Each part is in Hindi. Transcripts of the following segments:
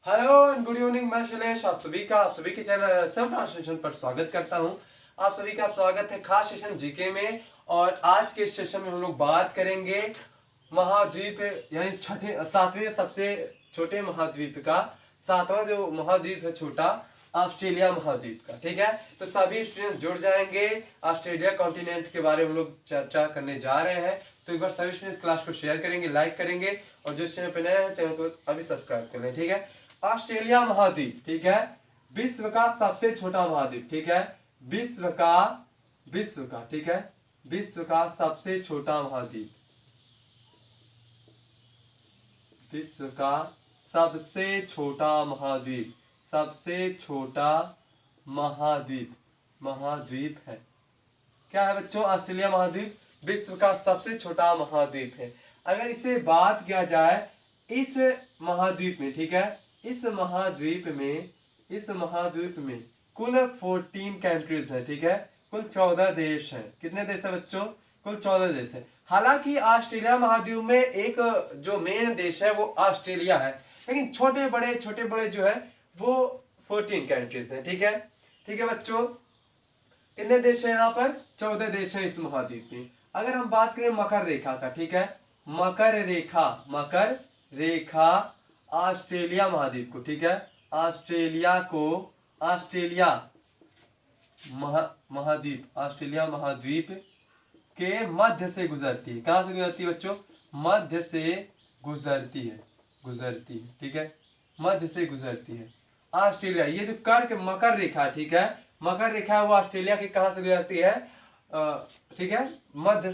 Hello and good evening. मैं शैलेश आप सभी के चैनल सम ट्रांसलेशन पर स्वागत करता हूं। आप सभी का स्वागत है खास सेशन जीके में। और आज के सेशन में हम लोग बात करेंगे महाद्वीप यानी छठे सातवें सबसे छोटे महाद्वीप का सातवां जो महाद्वीप है छोटा, ऑस्ट्रेलिया महाद्वीप का। ठीक है, तो सभी स्टूडेंट जुड़ जाएंगे। ऑस्ट्रेलिया कॉन्टिनेंट के बारे में हम लोग चर्चा करने जा रहे हैं। तो एक बार सभी स्टूडेंट क्लास को शेयर करेंगे, लाइक करेंगे और जिस चैनल पे नए हैं चैनल को अभी सब्सक्राइब कर लें। ठीक है, ऑस्ट्रेलिया महाद्वीप, ठीक है, विश्व का सबसे छोटा महाद्वीप। ठीक है, विश्व का ठीक है, विश्व का सबसे छोटा महाद्वीप, विश्व का सबसे छोटा महाद्वीप, सबसे छोटा महाद्वीप है। क्या है बच्चों? ऑस्ट्रेलिया महाद्वीप विश्व का सबसे छोटा महाद्वीप है। अगर इसे बात किया जाए इस महाद्वीप में, ठीक है, इस महाद्वीप में कुल 14 कंट्रीज है। ठीक है, कुल 14 देश हैं। कितने देश है बच्चों? कुल 14 देश है। हालांकि ऑस्ट्रेलिया महाद्वीप में एक जो मेन देश है वो ऑस्ट्रेलिया है, लेकिन छोटे बड़े जो है वो 14 कंट्रीज हैं। ठीक है बच्चों, कितने देश है यहाँ पर? 14 देश है इस महाद्वीप में। अगर हम बात करें मकर रेखा का, ठीक है, मकर रेखा ऑस्ट्रेलिया महाद्वीप को, ठीक है, ऑस्ट्रेलिया महाद्वीप के मध्य से गुजरती है। कहां से गुजरती है बच्चों? मध्य से गुजरती है। ठीक है, मध्य से गुजरती है ऑस्ट्रेलिया। ये जो मकर रेखा, ठीक है, मकर रेखा वो ऑस्ट्रेलिया की कहां से गुजरती है? ठीक है, मध्य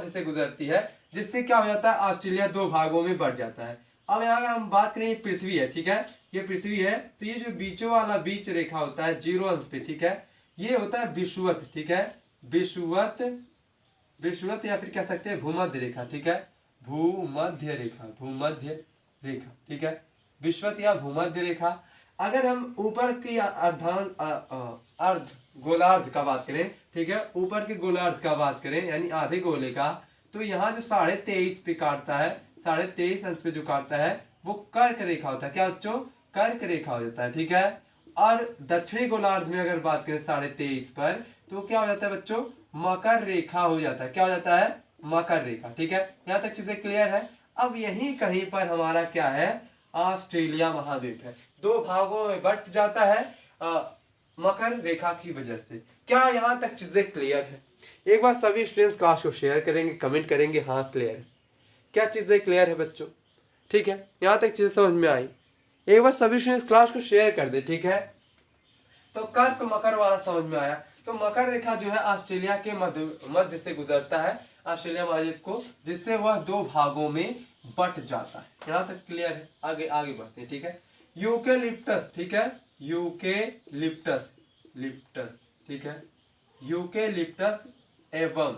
से गुजरती है, जिससे क्या हो जाता है? ऑस्ट्रेलिया दो भागों में बढ़ जाता है। अब यहाँ हम बात करें, ये पृथ्वी है। ठीक है, ये पृथ्वी है, तो ये जो बीचों वाला बीच रेखा होता है जीरो अंश पे, ठीक है, ये होता है विषुवत। ठीक है, विषुवत या फिर कह सकते हैं भूमध्य रेखा। ठीक है, भूमध्य रेखा। ठीक है, विषुवत या भूमध्य रेखा। अगर हम ऊपर की अर्ध गोलार्ध का बात करें, ठीक है, ऊपर के गोलार्ध का बात करें यानी आधे गोले का, तो यहाँ जो 23.5 पे काटता है, 23.5 अंश पे जो काटता है वो कर्क रेखा होता है। क्या बच्चों? कर्क रेखा हो जाता है। ठीक है, और दक्षिणी गोलार्ध में अगर बात करें 23.5 पर, तो क्या हो जाता है बच्चों? मकर रेखा हो जाता है। क्या हो जाता है? मकर रेखा। ठीक है, यहाँ तक चीजें क्लियर है। अब यहीं कहीं पर हमारा क्या है? ऑस्ट्रेलिया महाद्वीप है, दो भागों में बट जाता है मकर रेखा की वजह से। क्या यहाँ तक चीजें क्लियर है? एक बार सभी स्टूडेंट्स क्लास को शेयर करेंगे, कमेंट करेंगे हाँ क्लियर है। क्या चीजें क्लियर है बच्चों? ठीक है, यहाँ तक चीजें समझ में आई? एक बार सभी स्टूडेंट्स क्लास को शेयर कर दे। ठीक है, तो कर्क मकर वाला समझ में आया। तो मकर रेखा जो है ऑस्ट्रेलिया के मध्य से गुजरता है ऑस्ट्रेलिया महाद्वीप को, जिससे वह दो भागों में बट जाता है। यहाँ तक क्लियर है? आगे बढ़ते हैं। ठीक है, यूकेलिप्टस, ठीक है, यूकेलिप्टस, ठीक है, यूकेलिप्टस एवं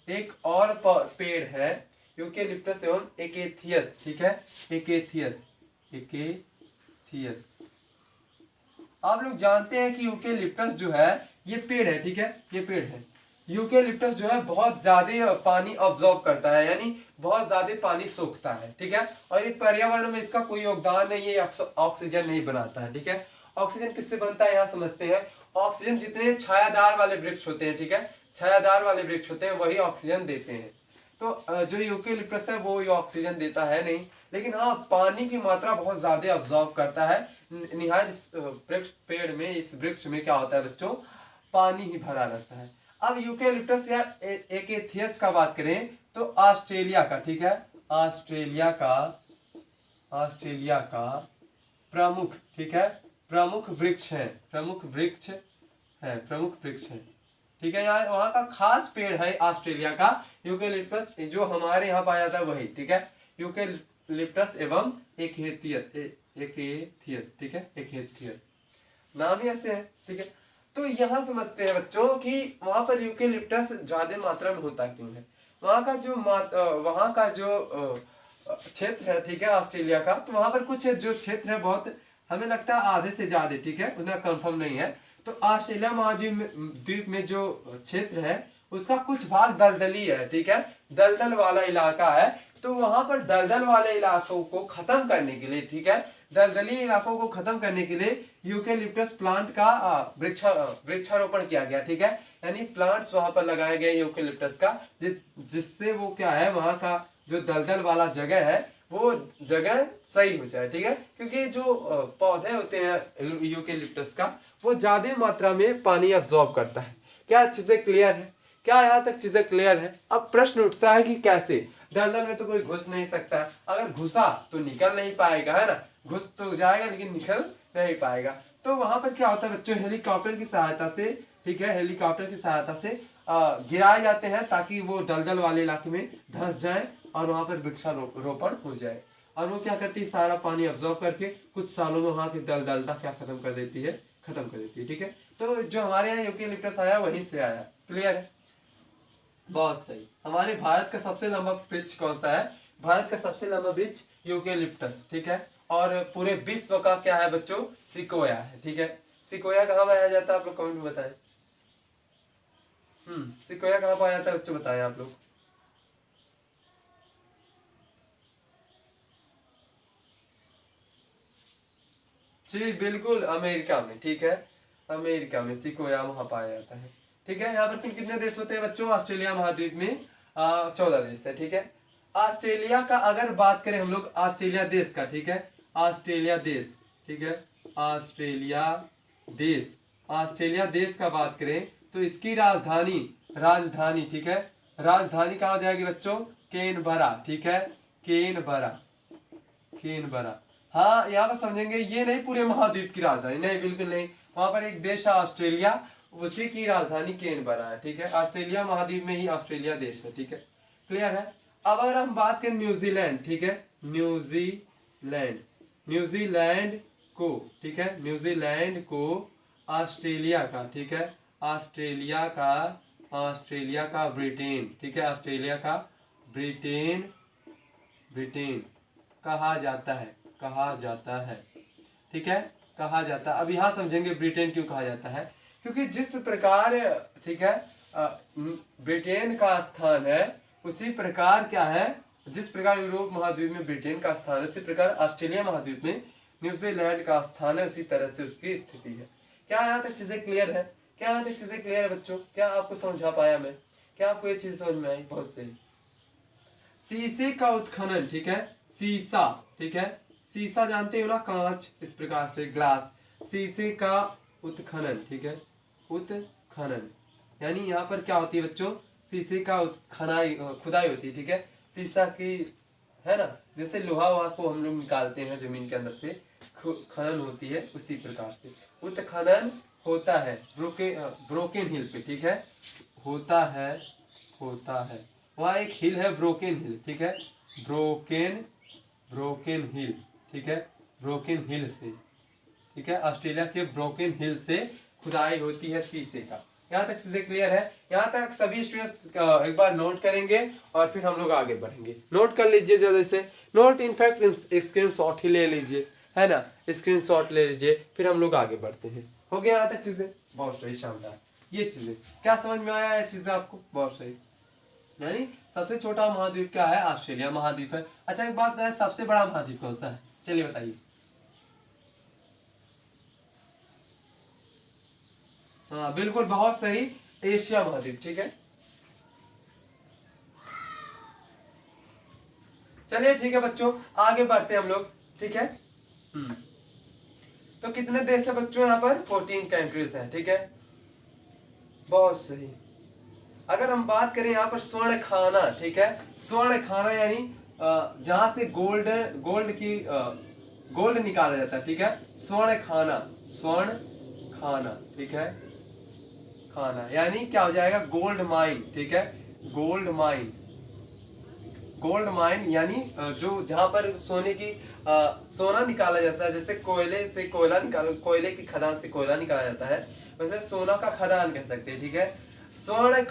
एक और पेड़ है, यूकेलिप्टस एवं एकेथियस। ठीक है, एकेथियस। आप लोग जानते हैं कि यूकेलिप्टस जो है ये पेड़ है। ठीक है, ये पेड़ है। यूकेलिप्टस जो है बहुत ज्यादा पानी ऑब्जॉर्व करता है, यानी बहुत ज्यादा पानी सोखता है। ठीक है, और ये पर्यावरण में इसका कोई योगदान नहीं है, ऑक्सीजन नहीं बनाता है। ठीक है, ऑक्सीजन किससे बनता है यहाँ समझते हैं। ऑक्सीजन जितने छायादार वाले वृक्ष होते हैं, ठीक है, छायादार वाले वृक्ष होते हैं वही ऑक्सीजन देते हैं। तो जो यूकेलिप्टस है वो ऑक्सीजन देता है नहीं, लेकिन हाँ पानी की मात्रा बहुत ज्यादा ऑब्जॉर्व करता है। निहायत इस पेड़ में, इस वृक्ष में क्या होता है बच्चों? पानी ही भरा रहता है। अब यूकेलिप्टस या एकेथियस का बात करें तो ऑस्ट्रेलिया का, ठीक है, ऑस्ट्रेलिया का प्रमुख, ठीक है, प्रमुख वृक्ष है। ठीक है, यहाँ वहां का खास पेड़ है ऑस्ट्रेलिया का यूकेलिप्टस, जो हमारे यहाँ पाया जाता है वही। ठीक है, यूकेलिप्टस एवं एकेथियस। ठीक है, एकेथियस नाम ही ऐसे है। ठीक है, तो यहाँ समझते हैं बच्चों कि वहां पर यूकेलिप्टस ज्यादा मात्रा में होता क्यों है। वहां का जो क्षेत्र है, ठीक है, ऑस्ट्रेलिया का, तो वहां पर कुछ जो क्षेत्र है बहुत, हमें लगता है आधे से ज्यादा, ठीक है, उतना कंफर्म नहीं है। तो ऑस्ट्रेलिया महाद्वीप में जो क्षेत्र है उसका कुछ भाग दलदली है। ठीक है, दलदल वाला इलाका है, तो वहां पर दलदल वाले इलाकों को खत्म करने के लिए, ठीक है, दलदली इलाकों को खत्म करने के लिए यूकेलिप्टस प्लांट का वृक्षारोपण किया गया, ठीक है, यानी प्लांट्स वहां पर लगाए गए यूकेलिप्टस का, जिससे वो क्या है, वहां का जो दलदल वाला जगह है वो जगह सही हो जाए, ठीक है, क्योंकि जो पौधे होते हैं यूकेलिप्टस का वो ज्यादा मात्रा में पानी अब्सॉर्ब करता है। क्या चीजें क्लियर है? क्या यहाँ तक चीजें क्लियर है? अब प्रश्न उठता है कि कैसे, दलदल में तो कोई घुस नहीं सकता, अगर घुसा तो निकल नहीं पाएगा, है ना, घुस तो जाएगा लेकिन निकल नहीं पाएगा। तो वहां पर क्या होता है बच्चों, हेलीकॉप्टर की सहायता से, ठीक है, हेलीकॉप्टर की सहायता से गिराए जाते हैं ताकि वो दलदल वाले इलाके में धंस जाए और वहां पर वृक्षारोपण हो जाए। और वो क्या करती है, सारा पानी अब्सॉर्ब करके कुछ सालों में वहां की दलदलता क्या खत्म कर देती है, खत्म कर देती है, ठीक है। तो जो हमारे यहाँ यूकेलिप्टस आया वहीं से आया, क्लियर है? बहुत सही। हमारे भारत का सबसे लंबा वृक्ष कौन सा है? भारत का सबसे लंबा वृक्ष यूकेलिप्टस, ठीक है। और पूरे विश्व का क्या है बच्चों? सिकोया है, ठीक है। सिकोया कहाँ पाया जाता है, आप लोग कमेंट में बताएं। सिकोया कहाँ पाया जाता है बच्चों, बताएं आप लोग। जी बिल्कुल, अमेरिका में, ठीक है, अमेरिका में सिकोया वहां पाया जाता है, ठीक है। यहाँ पर कुल कितने देश होते हैं बच्चों? ऑस्ट्रेलिया महाद्वीप में 14 देश है, ठीक है। ऑस्ट्रेलिया का अगर बात करें हम लोग, ऑस्ट्रेलिया देश का, ठीक है, ऑस्ट्रेलिया देश, ठीक है, ऑस्ट्रेलिया देश, ऑस्ट्रेलिया देश का बात करें तो इसकी राजधानी, राजधानी, ठीक है, राजधानी कहाँ जाएगी बच्चों? कैनबरा, ठीक है, कैनबरा, कैनबरा। हाँ, यहाँ पर समझेंगे, ये नहीं पूरे महाद्वीप की राजधानी, नहीं, बिल्कुल नहीं। वहां पर एक देश है ऑस्ट्रेलिया, उसी की राजधानी कैनबरा है, ठीक है। ऑस्ट्रेलिया महाद्वीप में ही ऑस्ट्रेलिया देश है, ठीक है, क्लियर है। अब अगर हम बात करें न्यूजीलैंड, ठीक है, न्यूजीलैंड, न्यूजीलैंड को, ठीक है, न्यूजीलैंड को ऑस्ट्रेलिया का, ठीक है, ऑस्ट्रेलिया का, ऑस्ट्रेलिया का ब्रिटेन, ठीक है, ऑस्ट्रेलिया का ब्रिटेन, ब्रिटेन कहा जाता है, कहा जाता है, ठीक है, कहा जाता है। अब यहां समझेंगे ब्रिटेन क्यों कहा जाता है, क्योंकि जिस प्रकार, ठीक है, ब्रिटेन का स्थान है उसी प्रकार क्या है, जिस प्रकार यूरोप महाद्वीप में ब्रिटेन का स्थान है उसी प्रकार ऑस्ट्रेलिया महाद्वीप में न्यूजीलैंड का स्थान है, उसी तरह से उसकी स्थिति है। क्या यहाँ तक चीजें क्लियर है? क्या यहाँ तक चीजें क्लियर है बच्चों? क्या आपको समझा पाया मैं? क्या आपको ये चीज समझ में आई? बहुत सही। शीशे का उत्खनन, ठीक है, शीशा, ठीक है, शीशा जानते हो ना, कांच, इस प्रकार से ग्लास, शीशे का उत्खनन, ठीक है, उत्खनन, यानी यहाँ पर क्या होती है बच्चों? शीशे का खनाई, खुदाई होती है, ठीक है, शीशा की, है ना, जैसे लोहा वहा को हम लोग निकालते हैं जमीन के अंदर से, खनन होती है, उसी प्रकार से उत्खनन होता है ब्रोकेन हिल पे, ठीक है, होता है, होता है। वहाँ एक हिल है ब्रोकेन हिल, ठीक है, ब्रोकेन, ब्रोकेन हिल, ठीक है, ब्रोकेन हिल से, ठीक है, ऑस्ट्रेलिया के ब्रोकेन हिल से खुदाई होती है शीशे का। यहाँ तक चीजें क्लियर है? यहाँ तक सभी स्टूडेंट्स एक बार नोट करेंगे और फिर हम लोग आगे बढ़ेंगे। नोट कर लीजिए जल्दी से, नोट इनफैक्ट स्क्रीन शॉट ही ले लीजिए, है ना, स्क्रीन शॉट ले लीजिए, फिर हम लोग आगे बढ़ते हैं। हो गया यहाँ तक चीजें? बहुत सही, शानदार। ये चीजें क्या समझ में आया है चीजें आपको? बहुत सही। यानी सबसे छोटा महाद्वीप क्या है? ऑस्ट्रेलिया महाद्वीप है। अच्छा एक बात है, सबसे बड़ा महाद्वीप कौन सा है? चलिए बताइए। हाँ बिल्कुल, बहुत सही, एशिया महाद्वीप, ठीक है। चलिए ठीक है बच्चों, आगे बढ़ते हैं हम लोग, ठीक है। तो कितने देश है बच्चों यहाँ पर? 14 कंट्रीज हैं, ठीक है, बहुत सही। अगर हम बात करें यहाँ पर स्वर्ण खाना, ठीक है, स्वर्ण खाना यानी जहां से गोल्ड, गोल्ड निकाला जाता है, ठीक है, स्वर्ण खाना, स्वर्ण खाना, ठीक है, खाना यानी क्या हो जाएगा? गोल्ड माइन, ठीक है, गोल्ड माइन, गोल्ड माइन यानी जो जहां पर सोने की सोना निकाला जाता है, जैसे कोयले से कोयला निकाल, कोयले की खदान से कोयला निकाला जाता है, वैसे सोना का खदान कह सकते हैं, ठीक है। स्वर्ण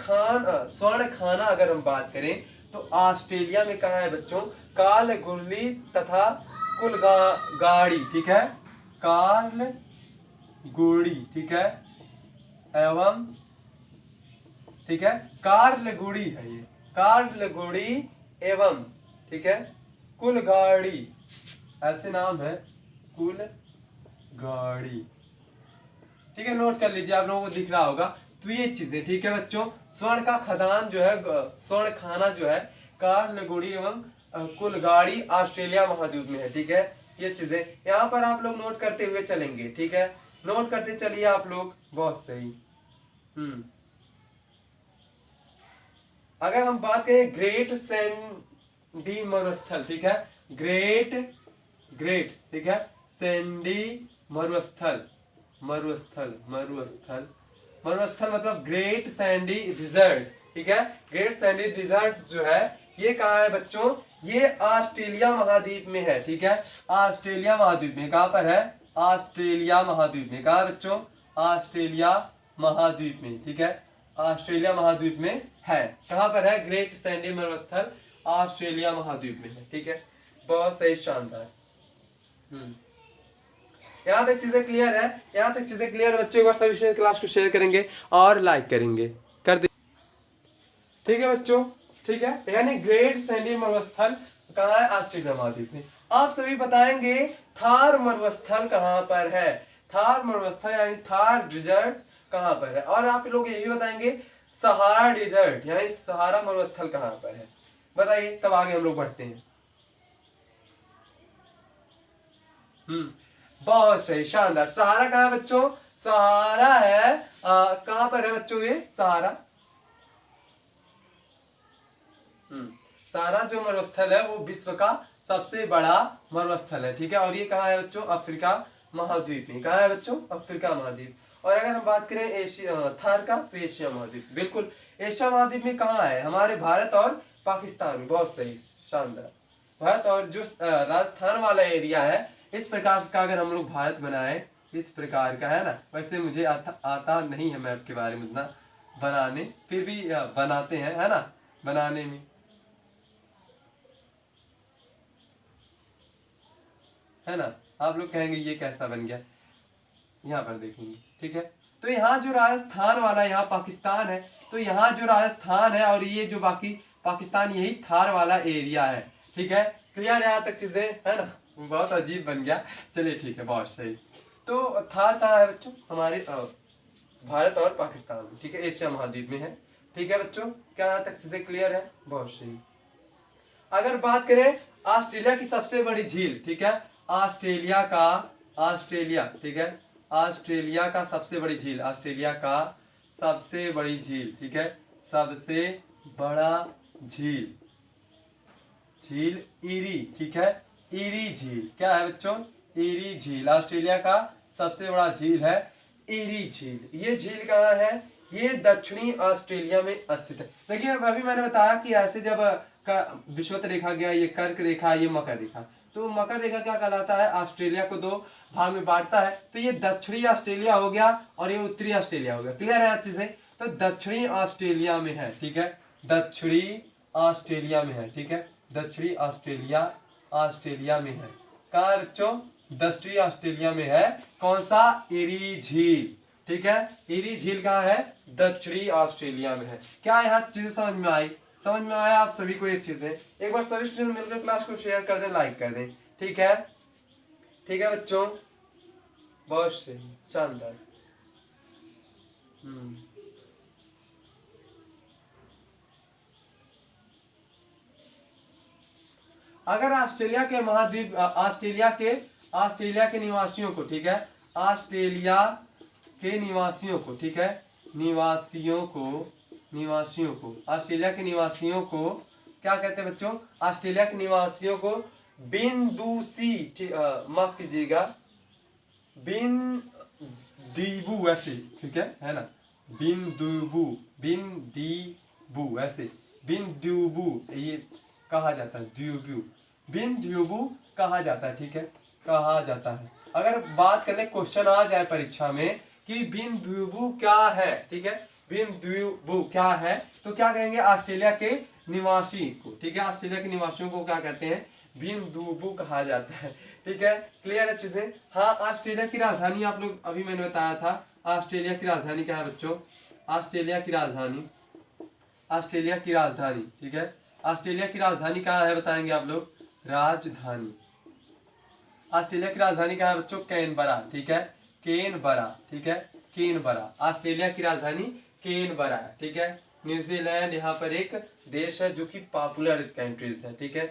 खाना अगर हम बात करें तो ऑस्ट्रेलिया में कहा है बच्चों? काल गुरली तथा कुलगाड़ी, ठीक है, काल गुड़ी, ठीक है, एवं, ठीक है, कार्लगुड़ी है ये, कार्लगुड़ी एवं, ठीक है, कुलगाड़ी ऐसे नाम है, कुलगाड़ी। ठीक है, नोट कर लीजिए, आप लोगों को दिख रहा होगा। तो ये चीजें, ठीक है बच्चों, स्वर्ण का खदान जो है, स्वर्ण खाना जो है कालगुड़ी एवं कुलगाड़ी ऑस्ट्रेलिया महाद्वीप में है। ठीक है, ये चीजें यहाँ पर आप लोग नोट करते हुए चलेंगे। ठीक है, नोट करते चलिए आप लोग, बहुत सही। अगर हम बात करें ग्रेट सैंडी मरुस्थल, ठीक है, ग्रेट ग्रेट ठीक है, सैंडी मरुस्थल, मरुस्थल मरुस्थल मरुस्थल मतलब ग्रेट सैंडी डिजर्ट। ठीक है, ग्रेट सैंडी डिजर्ट जो है ये कहाँ है बच्चों, ये ऑस्ट्रेलिया महाद्वीप में है। ठीक है, ऑस्ट्रेलिया महाद्वीप में, कहाँ पर है, ऑस्ट्रेलिया महाद्वीप में। कहाँ है बच्चों, ऑस्ट्रेलिया महाद्वीप में। ठीक है, ऑस्ट्रेलिया महाद्वीप में है। कहाँ पर है, ग्रेट सैंडी मरुस्थल ऑस्ट्रेलिया महाद्वीप में है। ठीक है, बहुत सही, शानदार। यहाँ तक चीजें क्लियर है, यहाँ तक चीजें क्लियर है बच्चों। एक बार सभी क्लास को शेयर करेंगे और लाइक करेंगे, कर दे। ठीक है बच्चों, ठीक है, यानी ग्रेट सैंडी मरुस्थल कहाँ है, ऑस्ट्रेलिया महाद्वीप में। आप सभी बताएंगे थार मरुस्थल कहाँ पर है, थार मरुस्थल यानी थार डिजर्ट कहाँ पर है। और आप लोग ये भी बताएंगे सहारा डिजर्ट यानी सहारा मरुस्थल कहाँ पर है, बताइए, तब आगे हम लोग बढ़ते हैं। बहुत सही, शानदार। सहारा कहाँ है बच्चों, सहारा है कहाँ पर है बच्चों, ये सहारा, सहारा जो मरुस्थल है वो विश्व का सबसे बड़ा मरुस्थल है। ठीक है, और ये कहाँ है बच्चों, अफ्रीका महाद्वीप में। कहाँ है बच्चों, अफ्रीका महाद्वीप। और अगर हम बात करें एशिया थार का, तो एशिया महाद्वीप, बिल्कुल एशिया महाद्वीप में कहाँ है, हमारे भारत और पाकिस्तान में। बहुत सही, शानदार। भारत और जो राजस्थान वाला एरिया है, इस प्रकार का अगर हम लोग भारत बनाए, इस प्रकार का है ना, वैसे मुझे आता नहीं है मैप के बारे में इतना बनाने, फिर भी बनाते हैं, है ना, बनाने में, है ना। आप लोग कहेंगे ये कैसा बन गया, यहाँ पर देखेंगे। ठीक है, तो यहाँ जो राजस्थान वाला, यहाँ पाकिस्तान है, तो यहाँ जो राजस्थान है और ये जो बाकी पाकिस्तान, यही थार वाला एरिया है। ठीक है, क्लियर, यहाँ तक चीजें, है ना। बहुत अजीब बन गया, चलिए ठीक है, बहुत सही। तो थार कहाँ है बच्चों, हमारे भारत और पाकिस्तान में। ठीक है, एशिया महाद्वीप में है। ठीक है बच्चों, क्या यहाँ तक चीजें क्लियर है, बहुत सही। अगर बात करें ऑस्ट्रेलिया की सबसे बड़ी झील, ठीक है, ऑस्ट्रेलिया का, ऑस्ट्रेलिया, ठीक है, ऑस्ट्रेलिया का सबसे बड़ी झील, ऑस्ट्रेलिया का सबसे बड़ी झील, ठीक है, सबसे बड़ा झील, झील इरी। ठीक है, इरी झील, क्या है बच्चों, इरी झील, ऑस्ट्रेलिया का सबसे बड़ा झील है इरी झील। ये झील कहाँ है, ये दक्षिणी ऑस्ट्रेलिया में स्थित है। देखिए अभी मैंने बताया कि ऐसे जब विषुवत रेखा गया, ये कर्क रेखा, ये मकर रेखा, तो मकर रेखा क्या कहलाता है, ऑस्ट्रेलिया को दो भाग में बांटता है। तो ये दक्षिणी ऑस्ट्रेलिया हो गया और ये उत्तरी ऑस्ट्रेलिया हो गया। क्लियर है चीजें, तो दक्षिणी ऑस्ट्रेलिया में है। ठीक है, दक्षिणी ऑस्ट्रेलिया में है। ठीक है, दक्षिणी ऑस्ट्रेलिया, ऑस्ट्रेलिया में है। कहाँ बच्चों, दक्षिणी ऑस्ट्रेलिया में है। कौन सा, इरी झील। ठीक है, इरी झील कहाँ है, दक्षिणी ऑस्ट्रेलिया में है। क्या यहाँ चीजें समझ में आई, समझ में आया आप सभी को ये चीजें। एक बार सभी स्टूडेंट मिलकर क्लास को शेयर कर दें, लाइक कर दें। ठीक है, ठीक है बच्चों, बहुत सही, शानदार। अगर ऑस्ट्रेलिया के महाद्वीप, ऑस्ट्रेलिया के निवासियों को, ठीक है, ऑस्ट्रेलिया के निवासियों को, ठीक है, निवासियों को ऑस्ट्रेलिया के निवासियों को क्या कहते हैं बच्चों, ऑस्ट्रेलिया के निवासियों को बिंदुसी, माफ कीजिएगा, बिंदीबू ऐसे, ठीक है ना, बिंदुबू, बिंदीबू ऐसे, बिंदुबू ये कहा जाता है, द्यूबू, बिंदुबू कहा जाता है। ठीक है, कहा जाता है। अगर बात करें, क्वेश्चन आ जाए परीक्षा में कि बिंदुबू क्या है, ठीक है, बिंदुबू क्या है, तो क्या कहेंगे, ऑस्ट्रेलिया के निवासी को, ठीक है, ऑस्ट्रेलिया के निवासियों को क्या कहते हैं, बिंदुबू कहा जाता है। ठीक है, क्लियर है चीजें। हाँ, ऑस्ट्रेलिया की राजधानी आप लोग, अभी मैंने बताया था, ऑस्ट्रेलिया की राजधानी क्या है बच्चों, ऑस्ट्रेलिया की राजधानी, ऑस्ट्रेलिया की राजधानी, ठीक है, ऑस्ट्रेलिया की राजधानी कहाँ है बताएंगे आप लोग? राजधानी, ऑस्ट्रेलिया की राजधानी कहाँ है बच्चों? कैनबरा, ठीक है, कैनबरा, ठीक है, कैनबरा, ऑस्ट्रेलिया की राजधानी कैनबरा है, ठीक है। न्यूजीलैंड यहाँ पर एक देश है जो कि पॉपुलर कंट्रीज है, ठीक है।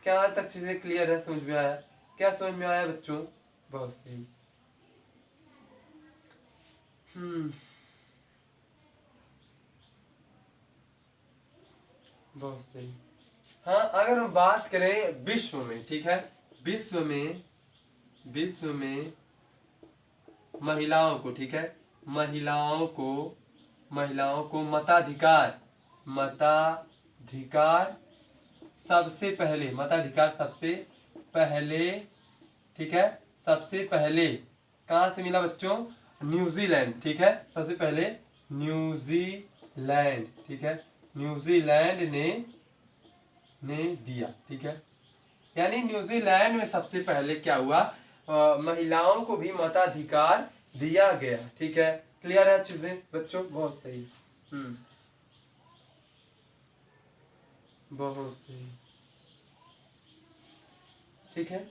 क्या तक चीजें क्लियर है, समझ में आया? क्या समझ में आया बच्चों? बहुत सही। बहुत सही। हाँ, अगर हम बात करें विश्व में, ठीक है, विश्व में महिलाओं को, ठीक है, महिलाओं को मताधिकार सबसे पहले, ठीक है, सबसे पहले कहाँ से मिला बच्चों? न्यूजीलैंड, ठीक है, सबसे पहले न्यूजीलैंड, ठीक है, न्यूजीलैंड ने दिया, ठीक है। यानी न्यूजीलैंड में सबसे पहले क्या हुआ? महिलाओं को भी मताधिकार दिया गया, ठीक है। क्लियर है चीजें बच्चों? बहुत सही। बहुत सही, ठीक है।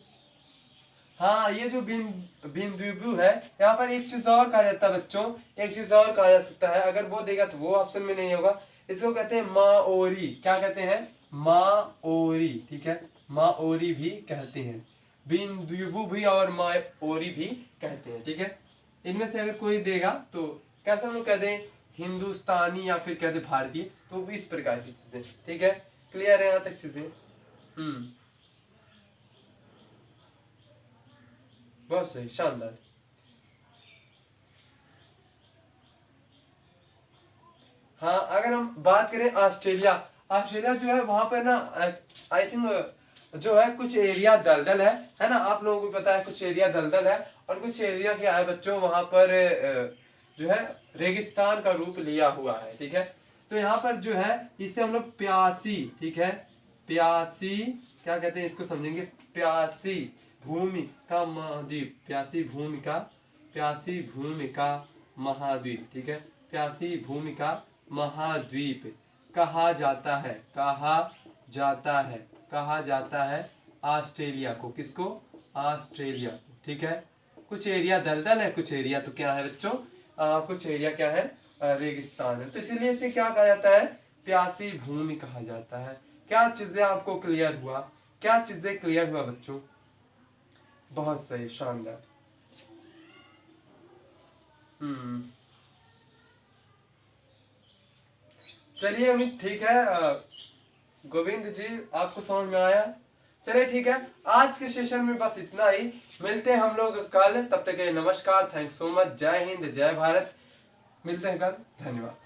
हाँ, ये जो बिंदु है, यहाँ पर एक चीज और कहा जाता है बच्चों, एक चीज और कहा जा सकता है, अगर वो देगा तो वो ऑप्शन में नहीं होगा। इसको कहते हैं माओरी। क्या कहते हैं? माओरी, ठीक है, माओरी भी कहते हैं, बिंदु भी और माओरी भी कहते हैं, ठीक है। इनमें से अगर कोई देगा तो कैसे हम लोग कहते हैं? हिंदुस्तानी या फिर कहते भारतीय, तो इस प्रकार की चीजें, ठीक है। क्लियर है यहाँ तक चीजें? बहुत सही, शानदार। हाँ, अगर हम बात करें ऑस्ट्रेलिया, ऑस्ट्रेलिया जो है वहां पर ना, आई थिंक जो है कुछ एरिया दलदल है ना, आप लोगों को पता है कुछ एरिया दलदल है, और कुछ एरिया क्या है बच्चों, वहां पर जो है रेगिस्तान का रूप लिया हुआ है, ठीक है। तो यहाँ पर जो है इसे हम लोग प्यासी, ठीक है, प्यासी क्या कहते हैं इसको समझेंगे? प्यासी भूमि का महाद्वीप, प्यासी भूमि का महाद्वीप, ठीक है, प्यासी भूमि का महाद्वीप कहा जाता है ऑस्ट्रेलिया को। किसको? ऑस्ट्रेलिया को, ठीक है। कुछ एरिया दलदल है, कुछ एरिया तो क्या है बच्चों? कुछ एरिया क्या है? रेगिस्तान है, तो इसीलिए इसे क्या कहा जाता है? प्यासी भूमि कहा जाता है। क्या चीजें आपको क्लियर हुआ? क्या चीजें क्लियर हुआ बच्चों? बहुत सही, शानदार। चलिए अमित, ठीक है, गोविंद जी आपको समझ में आया? चलिए ठीक है, आज के सेशन में बस इतना ही। मिलते हैं हम लोग कल, तब तक के लिए नमस्कार, थैंक्स सो मच, जय हिंद, जय भारत। मिलते हैं कल, धन्यवाद।